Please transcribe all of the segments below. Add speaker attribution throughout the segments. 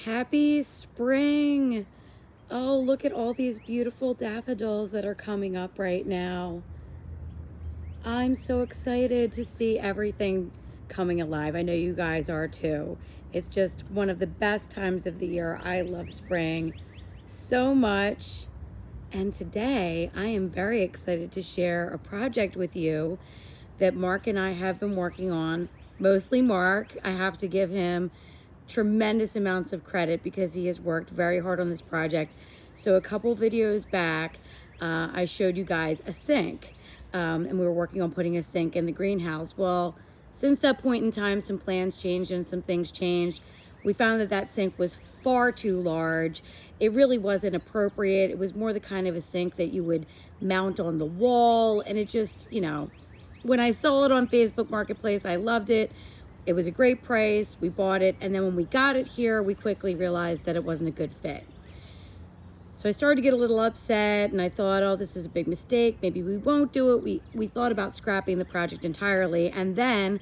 Speaker 1: Happy spring. Oh, look at all these beautiful daffodils that are coming up right now. I'm so excited to see everything coming alive. I know you guys are too. It's just one of the best times of the year. I love spring so much. And today I am very excited to share a project with you that Mark and I have been working on. Mostly Mark. I have to give him tremendous amounts of credit because he has worked very hard on this project. So a couple videos back, I showed you guys a sink, and we were working on putting a sink in the greenhouse. Well, since that point in time, some plans changed and some things changed. We found that that sink was far too large. It really wasn't appropriate. It was more the kind of a sink that you would mount on the wall, and it just, when I saw it on Facebook Marketplace, I loved it. It was a great price. We bought it. And then when we got it here, we quickly realized that it wasn't a good fit. So I started to get a little upset and I thought, oh, this is a big mistake. Maybe we won't do it. We thought about scrapping the project entirely. And then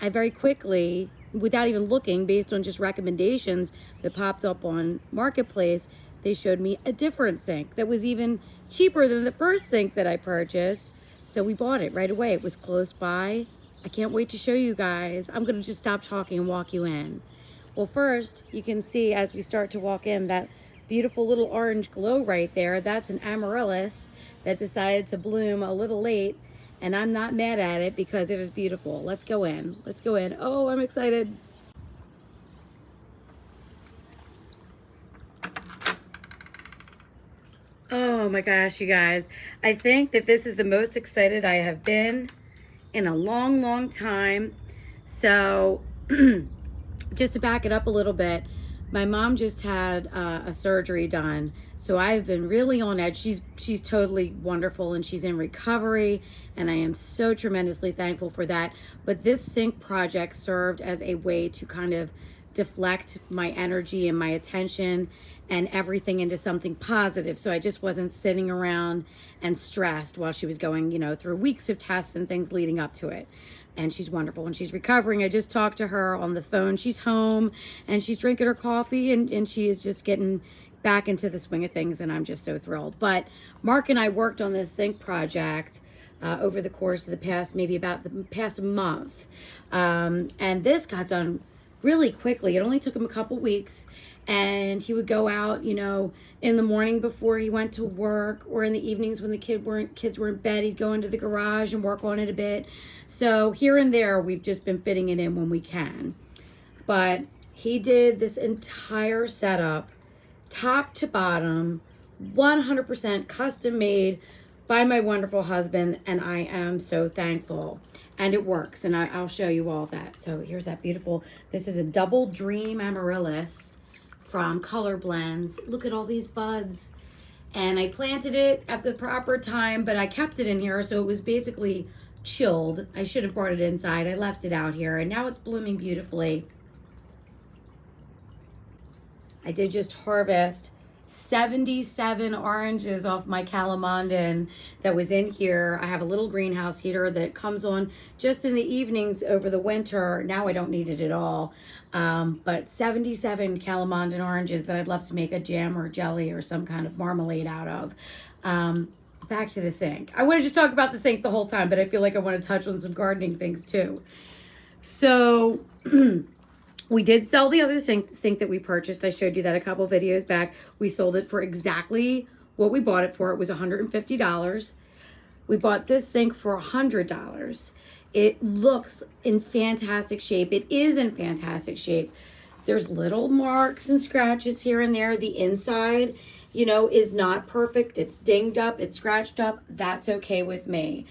Speaker 1: I very quickly, without even looking, based on just recommendations that popped up on Marketplace, they showed me a different sink that was even cheaper than the first sink that I purchased. So we bought it right away. It was close by. I can't wait to show you guys. I'm gonna just stop talking and walk you in. Well, first, you can see as we start to walk in that beautiful little orange glow right there. That's an amaryllis that decided to bloom a little late, and I'm not mad at it because it is beautiful. Let's go in. Let's go in. Oh, I'm excited. Oh my gosh, you guys. I think that this is the most excited I have been in a long, long time. So just to back it up a little bit, my mom just had a surgery done. So I've been really on edge. She's totally wonderful and she's in recovery, and I am so tremendously thankful for that. But this sink project served as a way to kind of deflect my energy and my attention and everything into something positive. So I just wasn't sitting around and stressed while she was going, through weeks of tests and things leading up to it. And she's wonderful and she's recovering. I just talked to her on the phone. She's home and she's drinking her coffee and she is just getting back into the swing of things, and I'm just so thrilled. But Mark and I worked on this sink project over the course of the past month. And this got done really quickly. It only took him a couple weeks, and he would go out, in the morning before he went to work, or in the evenings when the kids were in bed, he'd go into the garage and work on it a bit. So here and there, we've just been fitting it in when we can. But he did this entire setup, top to bottom, 100% custom made by my wonderful husband, and I am so thankful. And it works, and I'll show you all that. So here's that beautiful, this is a double dream amaryllis from Color Blends. Look at all these buds. And I planted it at the proper time, but I kept it in here, so it was basically chilled. I should have brought it inside. I left it out here, and now it's blooming beautifully. I did just harvest 77 oranges off my calamondin that was in here. I have a little greenhouse heater that comes on just in the evenings over the winter. Now I don't need it at all. But 77 calamondin oranges that I'd love to make a jam or jelly or some kind of marmalade out of. Back to the sink. I want to just talk about the sink the whole time, but I feel like I want to touch on some gardening things too. So we did sell the other sink that we purchased. I showed you that a couple videos back. We sold it for exactly what we bought it for. It was $150. We bought this sink for $100. It looks in fantastic shape. It is in fantastic shape. There's little marks and scratches here and there. The inside, is not perfect. It's dinged up. It's scratched up. That's okay with me.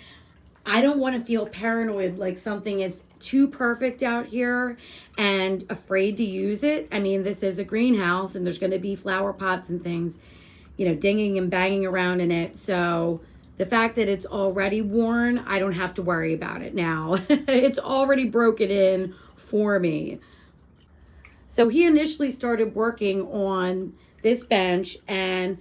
Speaker 1: I don't want to feel paranoid like something is too perfect out here and afraid to use it. I mean, this is a greenhouse and there's going to be flower pots and things, dinging and banging around in it. So the fact that it's already worn, I don't have to worry about it now. It's already broken in for me. So he initially started working on this bench and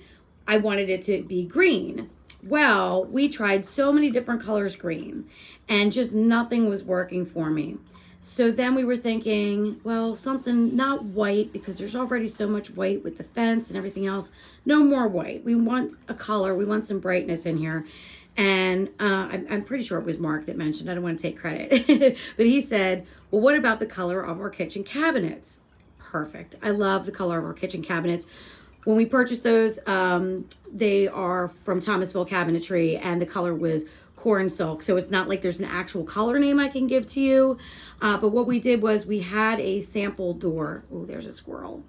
Speaker 1: I wanted it to be green. Well, we tried so many different colors green and just nothing was working for me. So then we were thinking, well, something not white, because there's already so much white with the fence and everything else. No more white. We want a color. We want some brightness in here. And I'm pretty sure it was Mark that mentioned, I don't want to take credit, but he said, well, what about the color of our kitchen cabinets? Perfect. I love the color of our kitchen cabinets. When we purchased those, they are from Thomasville Cabinetry, and the color was corn silk. So it's not like there's an actual color name I can give to you. But what we did was we had a sample door. Oh, there's a squirrel.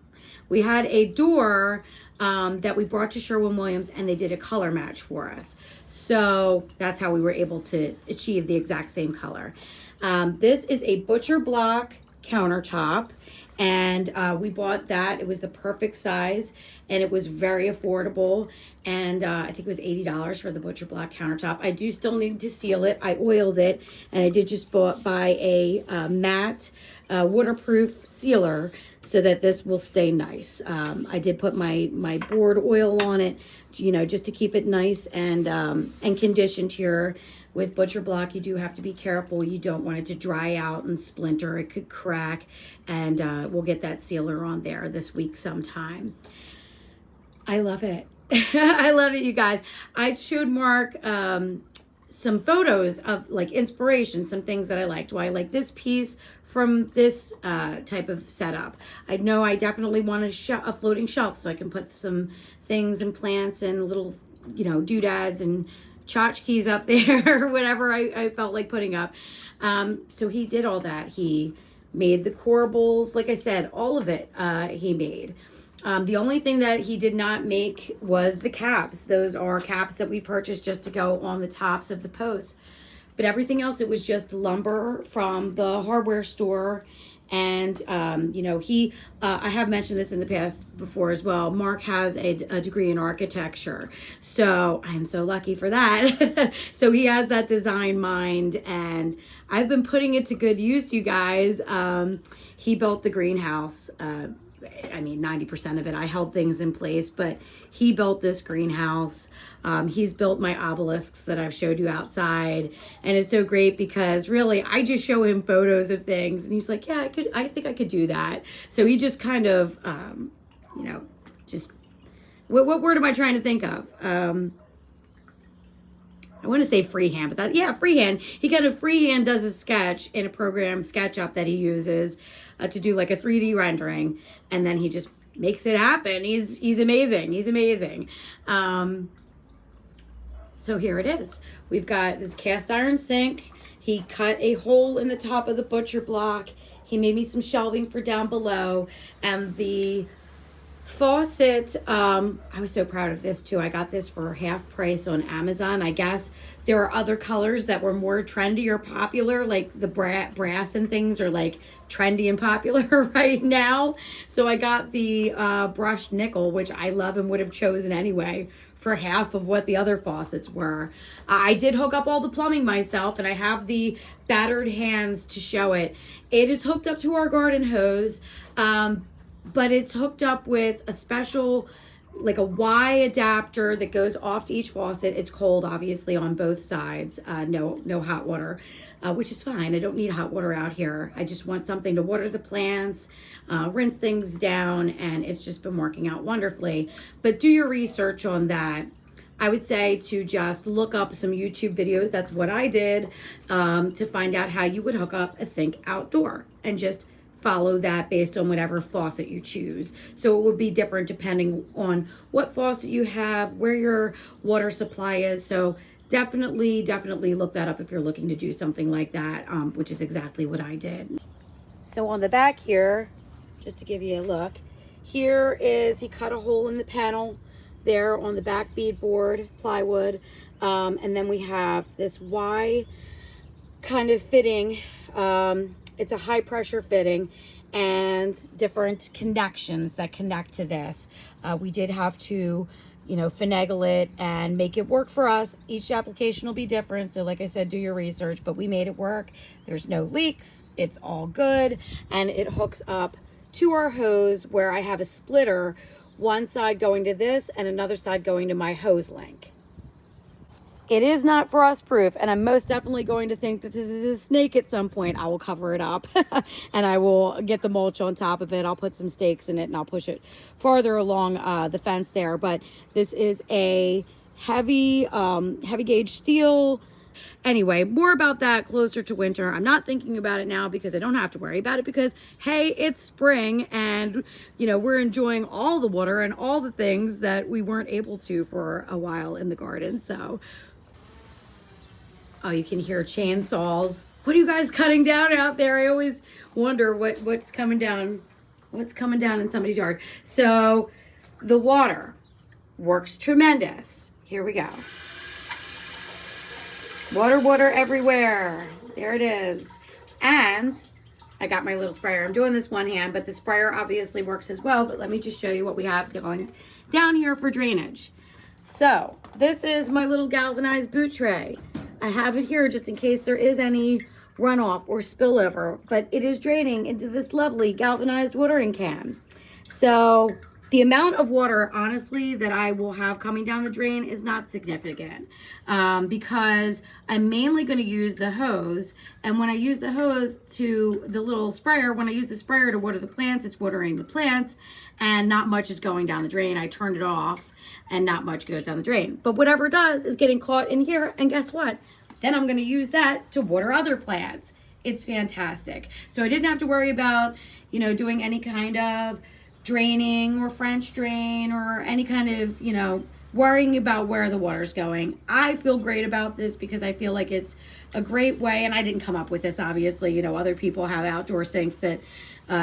Speaker 1: We had a door that we brought to Sherwin-Williams, and they did a color match for us. So that's how we were able to achieve the exact same color. This is a butcher block countertop, and we bought that. It was the perfect size, and it was very affordable. And I think it was $80 for the butcher block countertop. I do still need to seal it. I oiled it, and I did just buy a matte waterproof sealer so that this will stay nice. I did put my board oil on it, you know, just to keep it nice and conditioned here. With butcher block, you do have to be careful. You don't want it to dry out and splinter. It could crack, and we'll get that sealer on there this week sometime. I love it. I love it, you guys. I showed Mark some photos of like inspiration, some things that I liked. Well, I like this piece from this type of setup. I know I definitely want a floating shelf so I can put some things and plants and little, you know, doodads and tchotchkes up there, whatever I felt like putting up. So he did all that. He made the corbels, like I said, all of it he made. The only thing that he did not make was the caps. Those are caps that we purchased just to go on the tops of the posts. But everything else, it was just lumber from the hardware store. And, you know, I have mentioned this in the past before as well. Mark has a degree in architecture. So I'm so lucky for that. So he has that design mind, and I've been putting it to good use, you guys. He built the greenhouse. I mean, 90% of it, I held things in place, but he built this greenhouse. He's built my obelisks that I've showed you outside. And it's so great because really I just show him photos of things and he's like, yeah, I think I could do that. So he just kind of, you know, just, what word am I trying to think of? I want to say freehand, but freehand. He kind of freehand does a sketch in a program, SketchUp, that he uses to do like a 3D rendering, and then he just makes it happen. He's amazing. He's amazing. So here it is. We've got this cast iron sink. He cut a hole in the top of the butcher block. He made me some shelving for down below, and the faucet, I was so proud of this too. I got this for half price on Amazon. I guess there are other colors that were more trendy or popular, like the brass and things are like trendy and popular right now. So I got the brushed nickel, which I love and would have chosen anyway, for half of what the other faucets were. I did hook up all the plumbing myself, and I have the battered hands to show it. It is hooked up to our garden hose. But it's hooked up with a special, like a Y adapter that goes off to each faucet. It's cold, obviously, on both sides. No hot water, which is fine. I don't need hot water out here. I just want something to water the plants, rinse things down, and it's just been working out wonderfully. But do your research on that. I would say to just look up some YouTube videos. That's what I did, to find out how you would hook up a sink outdoor, and just follow that based on whatever faucet you choose. So it would be different depending on what faucet you have, where your water supply is. So definitely look that up if you're looking to do something like that, which is exactly what I did. So on the back here, just to give you a look, here is, he cut a hole in the panel there on the back beadboard, plywood, and then we have this Y kind of fitting. It's a high pressure fitting and different connections that connect to this. We did have to, you know, finagle it and make it work for us. Each application will be different. So like I said, do your research, but we made it work. There's no leaks. It's all good. And it hooks up to our hose where I have a splitter, one side going to this and another side going to my hose link. It is not frost proof, and I'm most definitely going to think that this is a snake at some point. I will cover it up and I will get the mulch on top of it. I'll put some stakes in it and I'll push it farther along the fence there. But this is a heavy gauge steel. Anyway, more about that closer to winter. I'm not thinking about it now because I don't have to worry about it because, hey, it's spring and, you know, we're enjoying all the water and all the things that we weren't able to for a while in the garden. So, oh, you can hear chainsaws. What are you guys cutting down out there? I always wonder what's coming down in somebody's yard. So the water works tremendous. Here we go. Water everywhere. There it is. And I got my little sprayer. I'm doing this one hand, but the sprayer obviously works as well. But let me just show you what we have going down here for drainage. So this is my little galvanized boot tray. I have it here just in case there is any runoff or spillover, but it is draining into this lovely galvanized watering can. So the amount of water, honestly, that I will have coming down the drain is not significant because I'm mainly going to use the hose. And when I use the hose to the little sprayer, when I use the sprayer to water the plants, it's watering the plants and not much is going down the drain. I turned it off and not much goes down the drain. But whatever does is getting caught in here. And guess what? Then I'm going to use that to water other plants. It's fantastic. So I didn't have to worry about, you know, doing any kind of draining or French drain or any kind of, you know, worrying about where the water's going. I feel great about this because I feel like it's a great way, and I didn't come up with this, obviously. You know, other people have outdoor sinks that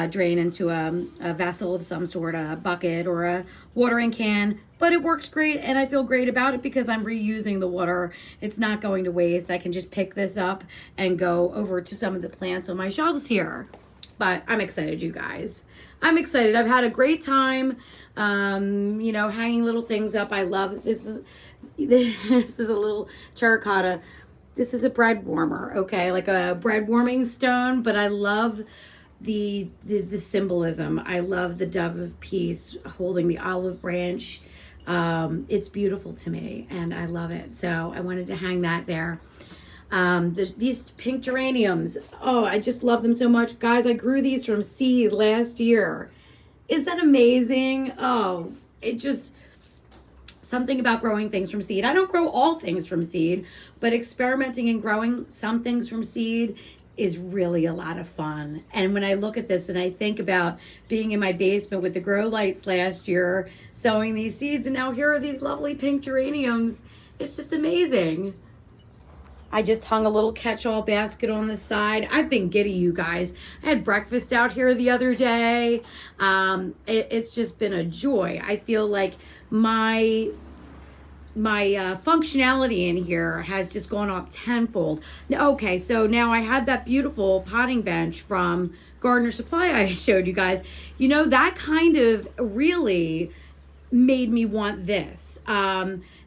Speaker 1: drain into a vessel of some sort, a bucket or a watering can, but it works great, and I feel great about it because I'm reusing the water. It's not going to waste. I can just pick this up and go over to some of the plants on my shelves here. But I'm excited, you guys. I'm excited. I've had a great time, you know, hanging little things up. I love this. This is a little terracotta. This is a bread warmer, okay, like a bread warming stone. But I love the symbolism. I love the dove of peace holding the olive branch. It's beautiful to me, and I love it. So I wanted to hang that there. These pink geraniums, oh, I just love them so much. Guys, I grew these from seed last year. Is that amazing? Oh, it just, something about growing things from seed. I don't grow all things from seed, but experimenting and growing some things from seed is really a lot of fun. And when I look at this and I think about being in my basement with the grow lights last year, sowing these seeds, and now here are these lovely pink geraniums, it's just amazing. I just hung a little catch-all basket on the side. I've been giddy, you guys. I had breakfast out here the other day. It's just been a joy. I feel like my functionality in here has just gone up tenfold. Okay, so now I had that beautiful potting bench from Gardener Supply I showed you guys. You know, that kind of really made me want this.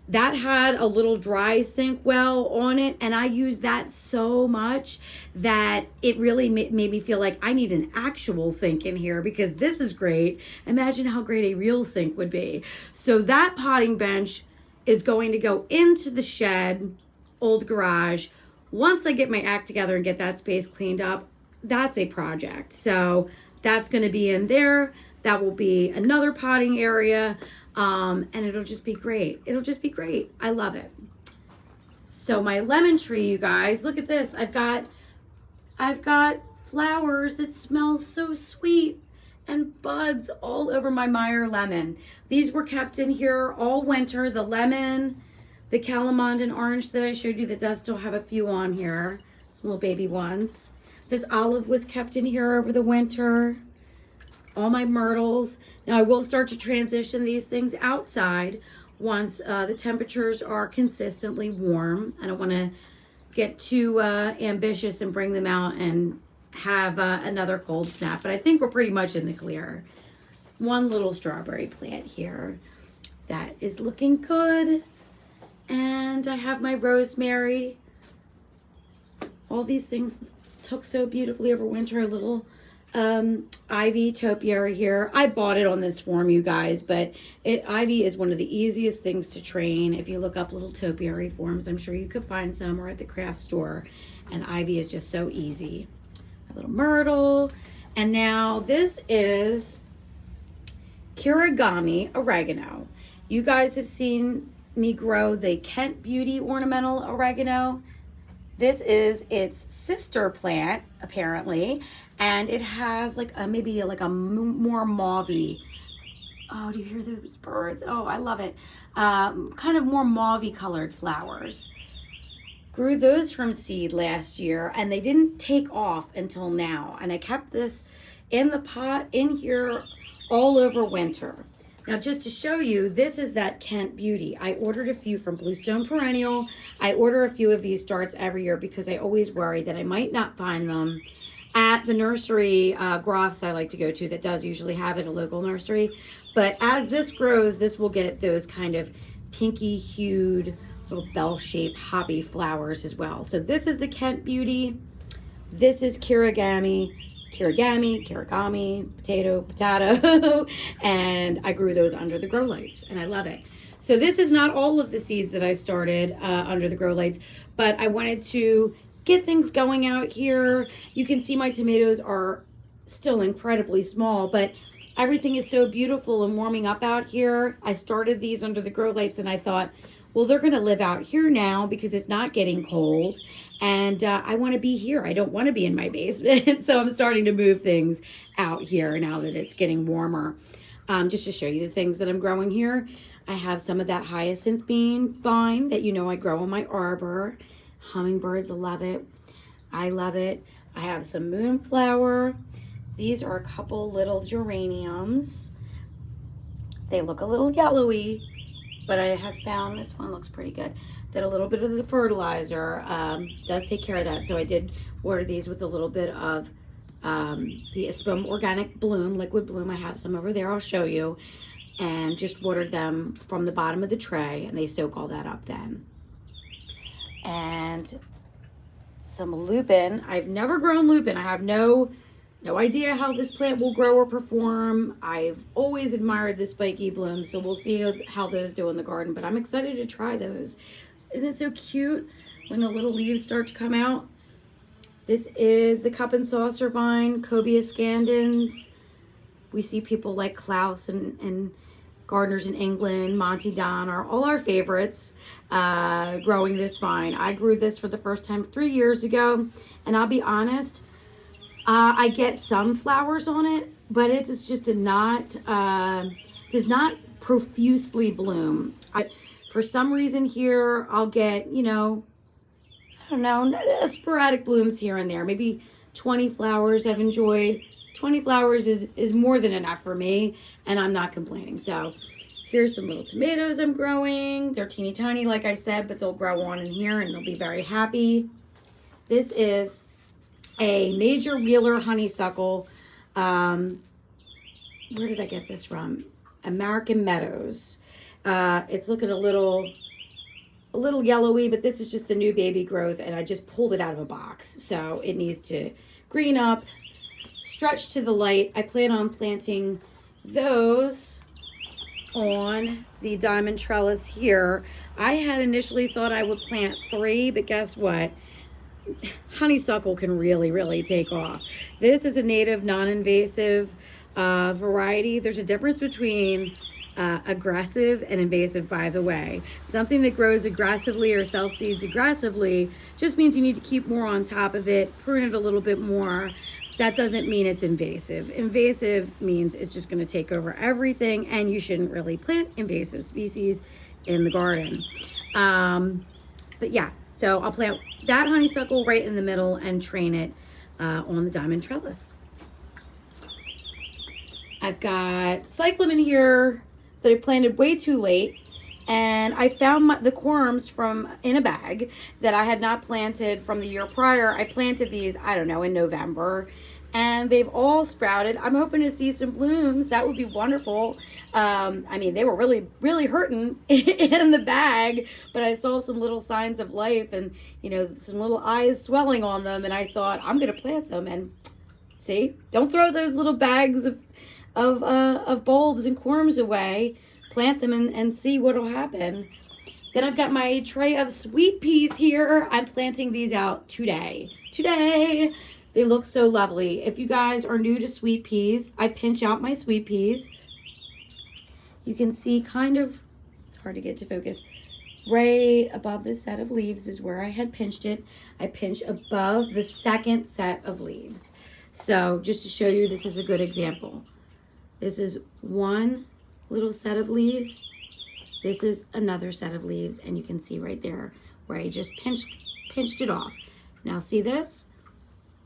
Speaker 1: That had a little dry sink well on it, and I used that so much that it really made me feel like I need an actual sink in here because this is great. Imagine how great a real sink would be. So that potting bench is going to go into the shed, old garage. Once I get my act together and get that space cleaned up, that's a project. So that's going to be in there. That will be another potting area. And it'll just be great. It'll just be great. I love it. So my lemon tree, you guys, look at this. I've got flowers that smell so sweet and buds all over my Meyer lemon. These were kept in here all winter. The lemon, the calamondin orange that I showed you that does still have a few on here, some little baby ones. This olive was kept in here over the winter. All my myrtles. Now I will start to transition these things outside once the temperatures are consistently warm. I don't want to get too ambitious and bring them out and have another cold snap, but I think we're pretty much in the clear. One little strawberry plant here that is looking good. And I have my rosemary. All these things took so beautifully over winter. A little ivy topiary here. I bought it on this form, you guys, but ivy is one of the easiest things to train. If you look up little topiary forms, I'm sure you could find some or at the craft store. And ivy is just so easy. A little myrtle. And now this is kirigami oregano. You guys have seen me grow the Kent Beauty ornamental oregano. This is its sister plant, apparently, and it has like a maybe like a more mauvey. Oh, do you hear those birds? Oh, I love it. Kind of more mauvey colored flowers. Grew those from seed last year, and they didn't take off until now. And I kept this in the pot in here all over winter. Now, just to show you, this is that Kent Beauty. I ordered a few from Bluestone Perennial. I order a few of these starts every year because I always worry that I might not find them at the nursery grafts I like to go to that does usually have it, a local nursery. But as this grows, this will get those kind of pinky hued little bell-shaped hoppy flowers as well. So this is the Kent Beauty. This is kirigami, potato, and I grew those under the grow lights, and I love it. So this is not all of the seeds that I started under the grow lights, but I wanted to get things going out here. You can see my tomatoes are still incredibly small, but everything is so beautiful and warming up out here. I started these under the grow lights, and I thought, well, they're going to live out here now because it's not getting cold. And I want to be here. I don't want to be in my basement. So I'm starting to move things out here now that it's getting warmer. Just to show you the things that I'm growing here. I have some of that hyacinth bean vine that you know I grow in my arbor. Hummingbirds love it. I love it. I have some moonflower. These are a couple little geraniums. They look a little yellowy, but I have found this one looks pretty good. That a little bit of the fertilizer does take care of that. So I did water these with a little bit of the Espoma organic bloom, liquid bloom. I have some over there, I'll show you. And just watered them from the bottom of the tray, and they soak all that up then. And some lupin. I've never grown lupin. I have no idea how this plant will grow or perform. I've always admired the spiky blooms, so we'll see how those do in the garden, but I'm excited to try those. Isn't it so cute when the little leaves start to come out? This is the cup and saucer vine, Cobia scandens. We see people like Klaus and gardeners in England, Monty Don are all our favorites growing this vine. I grew this for the first time 3 years ago, and I'll be honest, I get some flowers on it, but it is just does not profusely bloom. For some reason here, I'll get, I don't know, sporadic blooms here and there. Maybe 20 flowers I've enjoyed. 20 flowers is more than enough for me, and I'm not complaining. So here's some little tomatoes I'm growing. They're teeny tiny, like I said, but they'll grow on in here, and they'll be very happy. This is a major wheeler honeysuckle. Where did I get this from? American Meadows. It's looking a little yellowy, but this is just the new baby growth, and I just pulled it out of a box. So it needs to green up, stretch to the light. I plan on planting those on the diamond trellis here. I had initially thought I would plant 3, but guess what? Honeysuckle can really take off. This is a native non-invasive variety. There's a difference between aggressive and invasive, by the way. Something that grows aggressively or sells seeds aggressively just means you need to keep more on top of it, prune it a little bit more. That doesn't mean it's invasive. Invasive means it's just going to take over everything, and you shouldn't really plant invasive species in the garden. But yeah, so I'll plant that honeysuckle right in the middle and train it on the diamond trellis. I've got cyclamen here that I planted way too late, and I found the corms in a bag that I had not planted from the year prior. I planted these, I don't know, in November, and they've all sprouted. I'm hoping to see some blooms. That would be wonderful. I mean, they were really hurting in the bag, but I saw some little signs of life and, some little eyes swelling on them, and I thought, I'm going to plant them, and See, don't throw those little bags of bulbs and corms away. Plant them and see what'll happen. Then I've got my tray of sweet peas here. I'm planting these out today. They look so lovely. If you guys are new to sweet peas, I pinch out my sweet peas. You can see kind of, it's hard to get to focus, right above this set of leaves is where I had pinched it. I pinch above the second set of leaves. So just to show you, this is a good example. This is one little set of leaves. This is another set of leaves, and you can see right there where I just pinched it off. Now see this?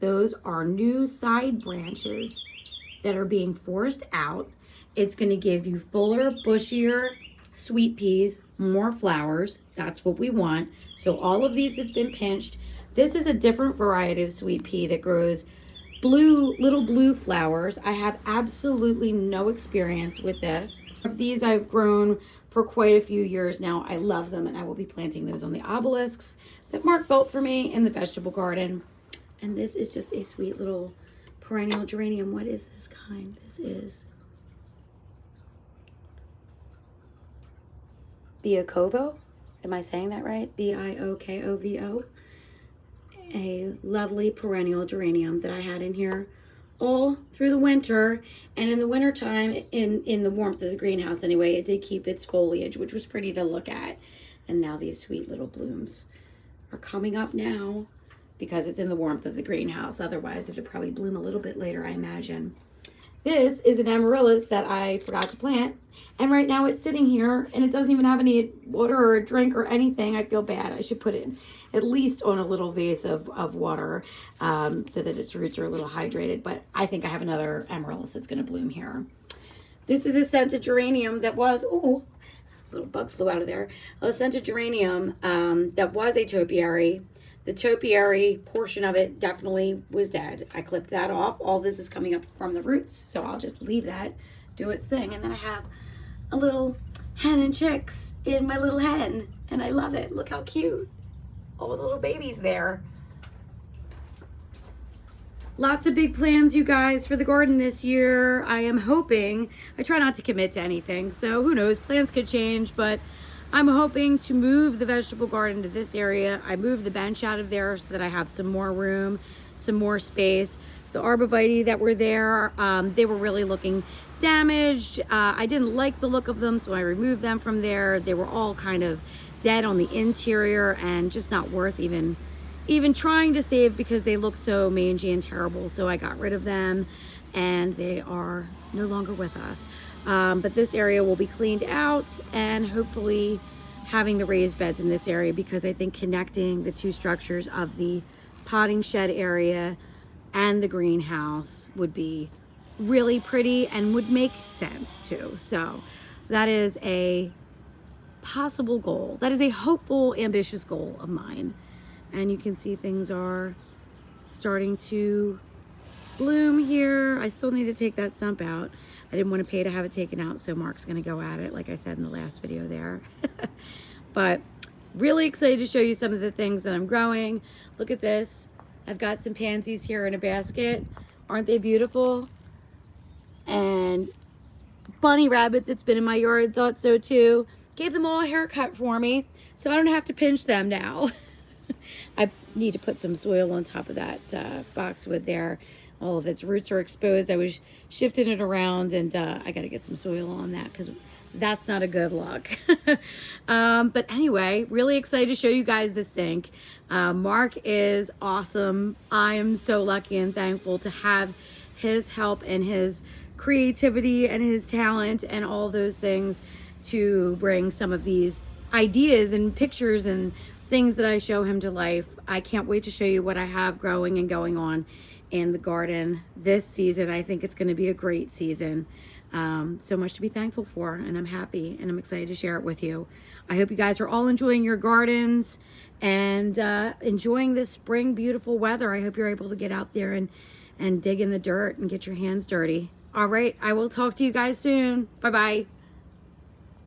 Speaker 1: Those are new side branches that are being forced out. It's going to give you fuller, bushier sweet peas, more flowers. That's what we want. So all of these have been pinched. This is a different variety of sweet pea that grows little blue flowers. I have absolutely no experience with this. These I've grown for quite a few years now. I love them, and I will be planting those on the obelisks that Mark built for me in the vegetable garden. And this is just a sweet little perennial geranium. What is this kind? This is Biokovo. Am I saying that right? Biokovo. A lovely perennial geranium that I had in here all through the winter. And in the winter time, in the warmth of the greenhouse anyway, it did keep its foliage, which was pretty to look at. And now these sweet little blooms are coming up now because it's in the warmth of the greenhouse. Otherwise, it would probably bloom a little bit later, I imagine. This is an amaryllis that I forgot to plant. And right now it's sitting here and it doesn't even have any water or a drink or anything. I feel bad. I should put it at least on a little vase of water so that its roots are a little hydrated. But I think I have another amaryllis that's going to bloom here. This is a scented geranium that was, oh, a little bug flew out of there. A scented geranium that was a topiary. The topiary portion of it definitely was dead. I clipped that off. All this is coming up from the roots, so I'll just leave that do its thing. And then I have a little hen and chicks in my little hen, and I love it. Look how cute. All the little babies there. Lots of big plans, you guys, for the garden this year. I am hoping, I try not to commit to anything, so who knows, plans could change, but I'm hoping to move the vegetable garden to this area. I moved the bench out of there so that I have some more room, some more space. The arborvitae that were there, they were really looking damaged. I didn't like the look of them, so I removed them from there. They were all kind of dead on the interior and just not worth even trying to save because they look so mangy and terrible. So I got rid of them and they are no longer with us. But this area will be cleaned out and hopefully having the raised beds in this area, because I think connecting the two structures of the potting shed area and the greenhouse would be really pretty and would make sense too. So that is a possible goal. That is a hopeful, ambitious goal of mine. And you can see things are starting to bloom here. I still need to take that stump out. I didn't want to pay to have it taken out, so Mark's going to go at it, like I said in the last video there. But really excited to show you some of the things that I'm growing. Look at this. I've got some pansies here in a basket. Aren't they beautiful? And bunny rabbit that's been in my yard thought so too. Gave them all a haircut for me, so I don't have to pinch them now. I need to put some soil on top of that boxwood there. All of its roots are exposed. I was shifting it around, and I got to get some soil on that because that's not a good look. But anyway, really excited to show you guys the sink. Mark is awesome. I am so lucky and thankful to have his help and his creativity and his talent and all those things to bring some of these ideas and pictures and things that I show him to life. I can't wait to show you what I have growing and going on in the garden this season. I think it's going to be a great season. So much to be thankful for, and I'm happy and I'm excited to share it with you. I hope you guys are all enjoying your gardens and enjoying this spring beautiful weather. I hope you're able to get out there and dig in the dirt and get your hands dirty. All right, I will talk to you guys soon. Bye-bye.